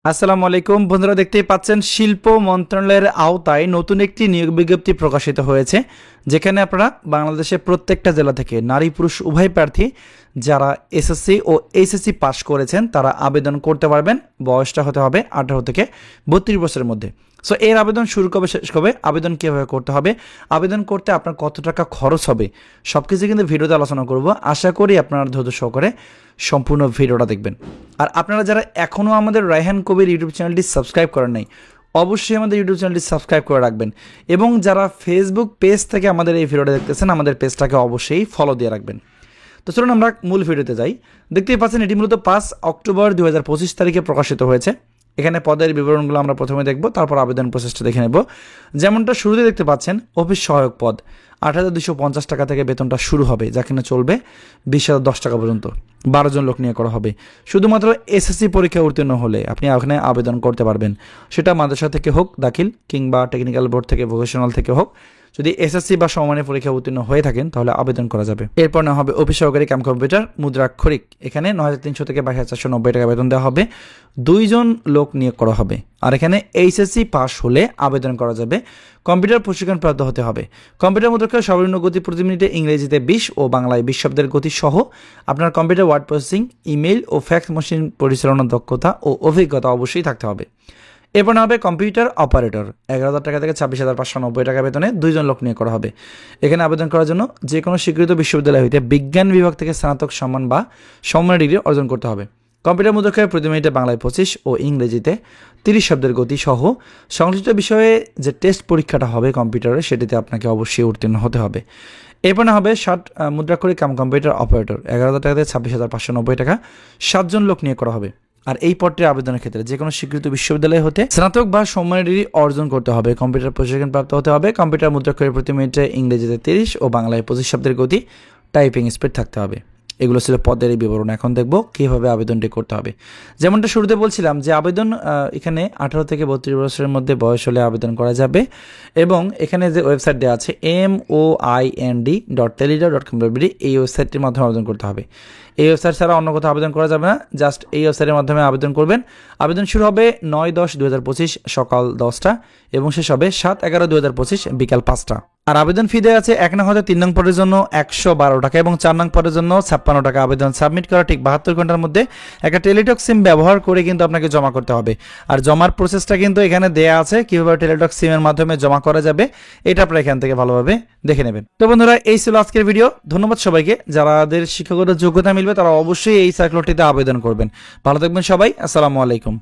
আসসালামু আলাইকুম বন্ধুরা, দেখতেই পাচ্ছেন শিল্প মন্ত্রণালয়ের আওতায় নতুন একটি নিয়োগ বিজ্ঞপ্তি প্রকাশিত হয়েছে, যেখানে আপনারা বাংলাদেশের প্রত্যেকটা জেলা থেকে নারী পুরুষ উভয় প্রার্থী যারা এসএসসি ও এইচএসসি পাস করেছেন তারা আবেদন করতে পারবেন। বয়সটা হতে হবে 18 থেকে 32 বছরের মধ্যে। সো এর আবেদন শুরু কবে শেষ কবে, আবেদন কীভাবে করতে হবে, আবেদন করতে আপনার কত টাকা খরচ হবে, সব কিছু কিন্তু ভিডিওতে আলোচনা করব। আশা করি আপনারা ধৈর্য সহকারে সম্পূর্ণ ভিডিওটা দেখবেন। আর আপনারা যারা এখনও আমাদের রায়হান কবির ইউটিউব চ্যানেলটি সাবস্ক্রাইব করেন নাই, অবশ্যই আমাদের ইউটিউব চ্যানেলটি সাবস্ক্রাইব করে রাখবেন। এবং যারা ফেসবুক পেজ থেকে আমাদের এই ভিডিওটা দেখতেছেন, আমাদের পেজটাকে অবশ্যই ফলো দিয়ে রাখবেন। তো চলুন আমরা মূল ভিডিওতে যাই। দেখতেই পাচ্ছেন এটি মূলত 5 অক্টোবর 2025 তারিখে প্রকাশিত হয়েছে। এখানে পদের বিবরণগুলো আমরা প্রথমে দেখব, তারপর আবেদন প্রসেসটা দেখে নেব। যেমনটা শুরুতে দেখতে পাচ্ছেন, অফিস সহায়ক পদ 8,250 টাকা থেকে বেতনটা শুরু হবে, যা কিনা চলবে 20,010 টাকা পর্যন্ত। 12 জন লোক নিয়ে করা হবে। শুধুমাত্র এসএসসি পরীক্ষা উত্তীর্ণ হলে আপনি এখানে আবেদন করতে পারবেন। সেটা মাদ্রাসা থেকে হোক দাখিল, কিংবা টেকনিক্যাল বোর্ড থেকে, ভোকেশনাল থেকে হোক। যদি এসএসসি বা সমমানের পরীক্ষা উত্তীর্ণ হয়ে থাকেন তাহলে আবেদন করা যাবে। এরপর না হবে অফিস সহকারী কাম কম্পিউটার মুদ্রাক্ষরিক, এখানে 9,300 থেকে 22,490 টাকা বেতন দেওয়া হবে। 2 জন লোক নিয়োগ করা হবে। আর এখানে এইচএসসি পাস হলে আবেদন করা যাবে। কম্পিউটার প্রশিক্ষণ প্রাপ্ত হতে হবে। কম্পিউটার মুদ্রাক্ষরের সর্বনিম্ন গতি প্রতি মিনিটে ইংরেজিতে 20 ও বাংলায় 20 শব্দের গতি সহ আপনার কম্পিউটার ওয়ার্ড প্রসেসিং, ইমেইল ও ফ্যাক্স মেশিন পরিচালনার দক্ষতা ও অভিজ্ঞতা অবশ্যই থাকতে হবে। এরপর না হবে কম্পিউটার অপারেটর, 11,000 টাকা থেকে 26,590 টাকা বেতনে 2 জন লোক নিয়োগ করা হবে। এখানে আবেদন করার জন্য যে কোনো স্বীকৃত বিশ্ববিদ্যালয় হইতে বিজ্ঞান বিভাগ থেকে স্নাতক সম্মান বা সম্মানের ডিগ্রি অর্জন করতে হবে। কম্পিউটার মুদ্রাক্ষরে প্রতি মিনিটে বাংলায় 25 ও ইংরেজিতে 30 শব্দের গতি সহ সংশ্লিষ্ট বিষয়ে যে টেস্ট পরীক্ষাটা হবে কম্পিউটারে, সেটিতে আপনাকে অবশ্যই উত্তীর্ণ হতে হবে। এরপর না হবে 60 মুদ্রাক্ষরিক কাম কম্পিউটার অপারেটর, 11,000 টাকা থেকে 26,590 টাকা, 7 জন লোক নিয়োগ করা হবে। আর এই পদটির আবেদনের ক্ষেত্রে যে কোনো স্বীকৃত বিশ্ববিদ্যালয় হতে স্নাতক বা সম্মানের ডিগ্রি অর্জন করতে হবে। কম্পিউটার প্রশিক্ষণ প্রাপ্ত হতে হবে। কম্পিউটার মুদ্রাক্ষরের প্রতি মিনিটে ইংরেজিতে 30 ও বাংলায় 25 শব্দের গতি, টাইপিং স্পিড থাকতে হবে। এগুলো ছিল পদের বিবরণ। এখন দেখব কীভাবে আবেদনটি করতে হবে। যেমনটা শুরুতে বলছিলাম যে আবেদন এখানে 18 থেকে 32 বছরের মধ্যে বয়স হলে আবেদন করা যাবে। এবং এখানে যে ওয়েবসাইট দেওয়া আছে moind.teledoc.com.bd, এই ওয়েবসাইটটির মাধ্যমে আবেদন করতে হবে। এই ওয়েবসাইট ছাড়া অন্য কোথাও আবেদন করা যাবে না, জাস্ট এই ওয়েবসাইটের মাধ্যমে আবেদন করবেন। আবেদন শুরু হবে 9/10/2025 সকাল 10টা এবং শেষ হবে 7/11/2025 বিকাল 5টা। আর আবেদন ফি দেওয়া আছে 1 নং হতে 3 নং পদের জন্য 112 টাকা এবং 4 নং পদের জন্য 56 টাকা। আবেদন সাবমিট করা ঠিক 72 ঘন্টার মধ্যে একটা টেলিটক সিম ব্যবহার করে কিন্তু আপনাকে জমা করতে হবে। আর জমার প্রসেসটা কিন্তু এখানে দেয়া আছে, কীভাবে টেলিটক সিমের মাধ্যমে জমা করা যাবে, এটা আপনারা এখান থেকে ভালোভাবে দেখে নেবেন। তো বন্ধুরা, এই ছিল আজকের ভিডিও। ধন্যবাদ সবাইকে। যাদের শিক্ষাগত যোগ্যতা মিলবে তারা অবশ্যই এই সার্কুলারটিতে আবেদন করবেন। ভালো থাকবেন সবাই। আসসালামু আলাইকুম।